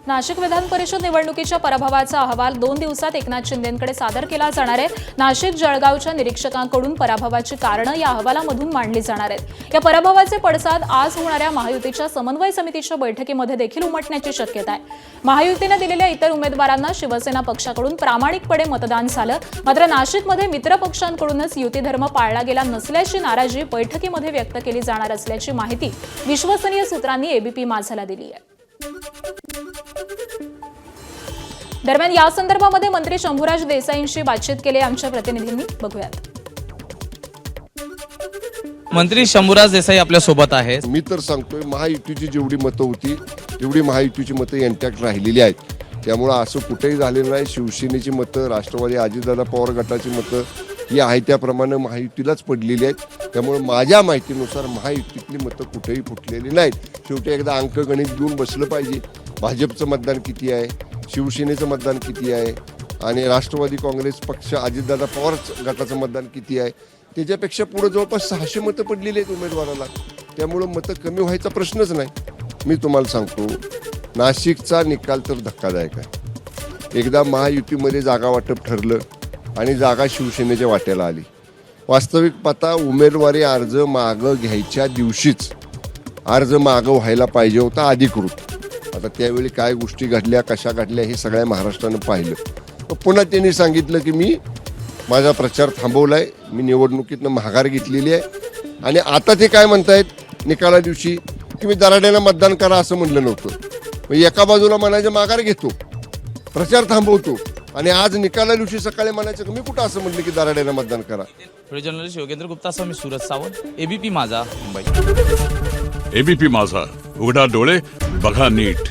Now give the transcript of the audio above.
नाशिक विधान परिषद निवडणुकीच्या पराभवाचा अहवाल 2 दिवसात एकनाथ शिंदेंकडे सादर केला जाणार आहे। नाशिक जळगावच्या निरीक्षकांकडून पराभवाची कारणं या अहवालामधून मांडली जाणार आहेत। या पराभवाचे पडसाद आज होणाऱ्या महायुतीच्या समन्वय समितीच्या बैठकीमध्ये देखील उमटण्याची शक्यता आहे। महायुतीने दिलेल्या इतर उमेदवारांना शिवसेना पक्षाकडून प्रामाणिकपणे मतदान झालं, मात्र नाशिकमध्ये मित्र पक्षांकडूनच युती धर्म पाळला गेला नसल्याची नाराजी बैठकीमध्ये व्यक्त केली जाणार असल्याची माहिती विश्वसनीय सूत्रांनी एबीपी माझाला दिली आहे। दरम्यान या संदर्भामध्ये मंत्री शंभूराज देसाईंशी बातचीत केली आमच्या प्रतिनिधींनी, बघूयात। मंत्री शंभूराज देसाई आपल्या सोबत आहेत। मी तर सांगतोय महायुतीची जेवढी मतं होती तेवढी महायुतीची मतं इंटॅक्ट राहिलेली आहेत। त्यामुळे असं कुठेही झालेलं नाही। शिवसेनेची मतं, राष्ट्रवादी अजितदादा पवार गटाची मतं ही आहे त्याप्रमाणे महायुतीलाच पडलेली आहेत। त्यामुळे माझ्या माहितीनुसार महायुतीतली मतं कुठेही फुटलेली नाहीत। शेवटी एकदा अंकगणित घेऊन बसलं पाहिजे। भाजपचं मतदान किती आहे, शिवसेनेचं मतदान किती आहे आणि राष्ट्रवादी काँग्रेस पक्ष अजितदादा पवार गटाचं मतदान किती आहे, त्याच्यापेक्षा पुढे जवळपास 600 मतं पडलेली आहेत उमेदवाराला। त्यामुळं मतं कमी व्हायचा प्रश्नच नाही। मी तुम्हाला सांगतो, नाशिकचा निकाल तर धक्कादायक आहे। एकदा महायुतीमध्ये जागा वाटप ठरलं आणि जागा शिवसेनेच्या वाट्याला आली। वास्तविक पाहता उमेदवारी अर्ज मागं घ्यायच्या दिवशीच अर्ज मागं व्हायला पाहिजे होता अधिकृत। आता त्यावेळी काय गोष्टी घडल्या, कशा घडल्या हे सगळ्या महाराष्ट्रानं पाहिलं। पुन्हा त्यांनी सांगितलं की मी माझा प्रचार थांबवलाय, मी निवडणुकीतनं माघार घेतलेली आहे। आणि आता ते काय म्हणतायत निकाला दिवशी की मी दराड्याला मतदान करा असं म्हणलं नव्हतं। एका बाजूला म्हणायचं माघार घेतो, प्रचार थांबवतो, आणि आज निकाला दिवशी सकाळी म्हणायचं की मी कुठं असं म्हणलं की दराड्याला मतदान करा। व्हिडिओ जर्नलिस्ट योगेंद्र गुप्ता मी सूरज सावंत, एबीपी माझा, मुंबई। एबीपी माझा, उघडा डोळे बघा नीट।